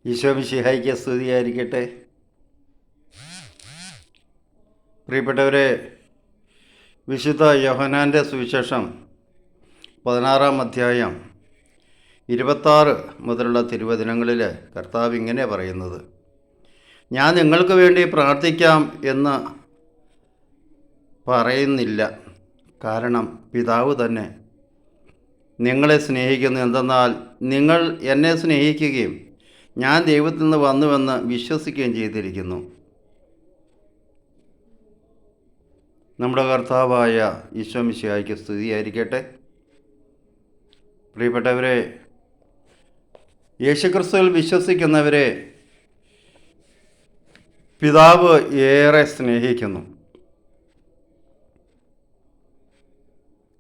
ഈശോ മിശിഹായ്ക്ക് സ്തുതിയായിരിക്കട്ടെ. പ്രിയപ്പെട്ടവരെ, വിശുദ്ധ യോഹന്നാൻ്റെ സുവിശേഷം 16-ാം അധ്യായം 26 മുതലുള്ള തിരുവചനങ്ങളിൽ കർത്താവ് ഇങ്ങനെ പറയുന്നത്: ഞാൻ നിങ്ങൾക്ക് വേണ്ടി പ്രാർത്ഥിക്കാം എന്ന് പറയുന്നില്ല, കാരണം പിതാവ് തന്നെ നിങ്ങളെ സ്നേഹിക്കുന്നു. എന്തെന്നാൽ നിങ്ങൾ എന്നെ സ്നേഹിക്കുകയും ഞാൻ ദൈവത്തിൽ നിന്ന് വന്നുവെന്ന് വിശ്വസിക്കുകയും ചെയ്തിരിക്കുന്നു. നമ്മുടെ കർത്താവായ ഈശോ മിശിഹായ്ക്ക് സ്തുതിയായിരിക്കട്ടെ. പ്രിയപ്പെട്ടവരെ, യേശുക്രിസ്തുവിൽ വിശ്വസിക്കുന്നവരെ പിതാവ് ഏറെ സ്നേഹിക്കുന്നു.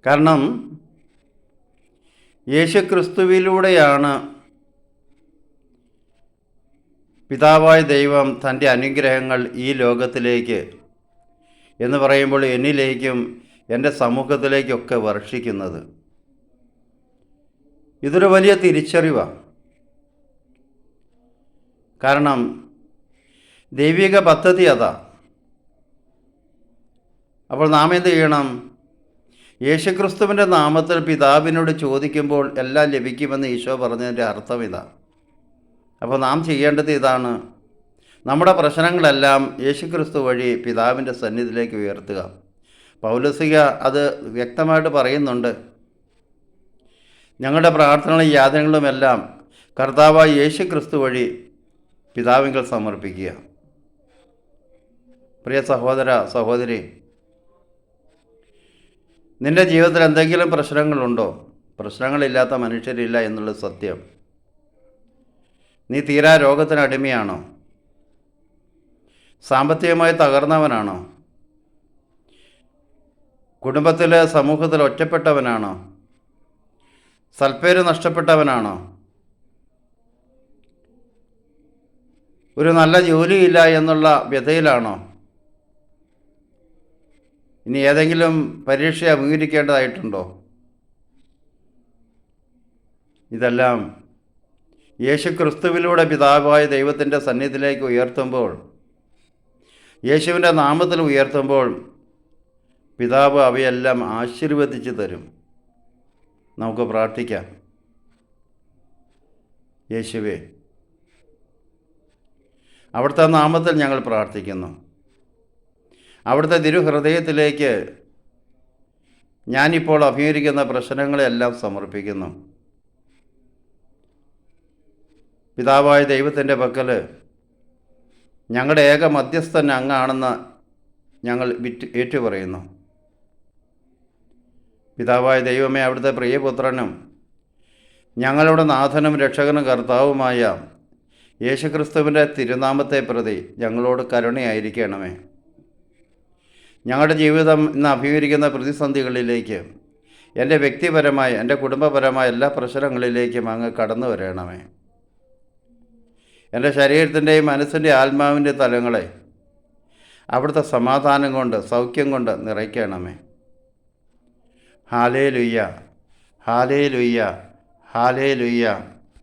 കാരണം യേശുക്രിസ്തുവിലൂടെയാണ് പിതാവായ ദൈവം തൻ്റെ അനുഗ്രഹങ്ങൾ ഈ ലോകത്തിലേക്ക് എന്ന് പറയുമ്പോൾ എന്നിലേക്കും എൻ്റെ സമൂഹത്തിലേക്കൊക്കെ വർഷിക്കുന്നത്. ഇതൊരു വലിയ തിരിച്ചറിവാണ്. കാരണം ദൈവിക പദ്ധതി അതാ. അപ്പോൾ നാം എന്ത് ചെയ്യണം? യേശുക്രിസ്തുവിൻ്റെ നാമത്തിൽ പിതാവിനോട് ചോദിക്കുമ്പോൾ എല്ലാം ലഭിക്കുമെന്ന് ഈശോ പറഞ്ഞതിൻ്റെ അർത്ഥം ഇതാ. അപ്പോൾ നാം ചെയ്യേണ്ടത് ഇതാണ്: നമ്മുടെ പ്രശ്നങ്ങളെല്ലാം യേശുക്രിസ്തു വഴി പിതാവിൻ്റെ സന്നിധിയിലേക്ക് ഉയർത്തുക. പൗലോസിക അത് വ്യക്തമായിട്ട് പറയുന്നുണ്ട്. ഞങ്ങളുടെ പ്രാർത്ഥനകളും യാതനകളുമെല്ലാം കർത്താവായ യേശുക്രിസ്തു വഴി പിതാവിങ്കൽ സമർപ്പിക്കുക. പ്രിയ സഹോദര സഹോദരി, നിൻ്റെ ജീവിതത്തിൽ എന്തെങ്കിലും പ്രശ്നങ്ങളുണ്ടോ? പ്രശ്നങ്ങളില്ലാത്ത മനുഷ്യരില്ല എന്നുള്ളത് സത്യം. നീ തീരാ രോഗത്തിന് അടിമയാണോ? സാമ്പത്തികമായി തകർന്നവനാണോ? കുടുംബത്തിൽ സമൂഹത്തിൽ ഒറ്റപ്പെട്ടവനാണോ? സൽപ്പേര് നഷ്ടപ്പെട്ടവനാണോ? ഒരു നല്ല ജോലിയില്ല എന്നുള്ള വ്യഥയിലാണോ? ഇനി ഏതെങ്കിലും പരീക്ഷ അഭിമുഖീകരിക്കേണ്ടതായിട്ടുണ്ടോ? ഇതെല്ലാം യേശുക്രിസ്തുവിലൂടെ പിതാവായ ദൈവത്തിൻ്റെ സന്നിധിയിലേക്ക് ഉയർത്തുമ്പോൾ, യേശുവിൻ്റെ നാമത്തിൽ ഉയർത്തുമ്പോൾ പിതാവ് അവയെല്ലാം ആശീർവദിച്ച് തരും. നമുക്ക് പ്രാർത്ഥിക്കാം. യേശുവേ, അവിടുത്തെ നാമത്തിൽ ഞങ്ങൾ പ്രാർത്ഥിക്കുന്നു. അവിടുത്തെ തിരുഹൃദയത്തിലേക്ക് ഞാനിപ്പോൾ അഭിമുഖീകരിക്കുന്ന പ്രശ്നങ്ങളെല്ലാം സമർപ്പിക്കുന്നു. പിതാവായ ദൈവത്തിൻ്റെ പക്കൽ ഞങ്ങളുടെ ഏക മധ്യസ്ഥൻ അങ്ങാണെന്ന് ഞങ്ങൾ ഏറ്റുപറയുന്നു. പിതാവായ ദൈവമേ, അവിടുത്തെ പ്രിയപുത്രനും ഞങ്ങളുടെ നാഥനും രക്ഷകനും കർത്താവുമായ യേശുക്രിസ്തുവിൻ്റെ തിരുനാമത്തെ പ്രതി ഞങ്ങളോട് കരുണയായിരിക്കണമേ. ഞങ്ങളുടെ ജീവിതം ഇന്ന് അഭിമുഖീകരിക്കുന്ന പ്രതിസന്ധികളിലേക്ക്, എൻ്റെ വ്യക്തിപരമായ എൻ്റെ കുടുംബപരമായ എല്ലാ പ്രശ്നങ്ങളിലേക്കും അങ്ങ് കടന്നു വരണമേ. എൻ്റെ ശരീരത്തിൻ്റെയും മനസ്സിൻ്റെയും ആത്മാവിൻ്റെ തലങ്ങളെ അവിടുത്തെ സമാധാനം കൊണ്ട് സൗഖ്യം കൊണ്ട് നിറയ്ക്കണമേ. Hallelujah, hallelujah, hallelujah.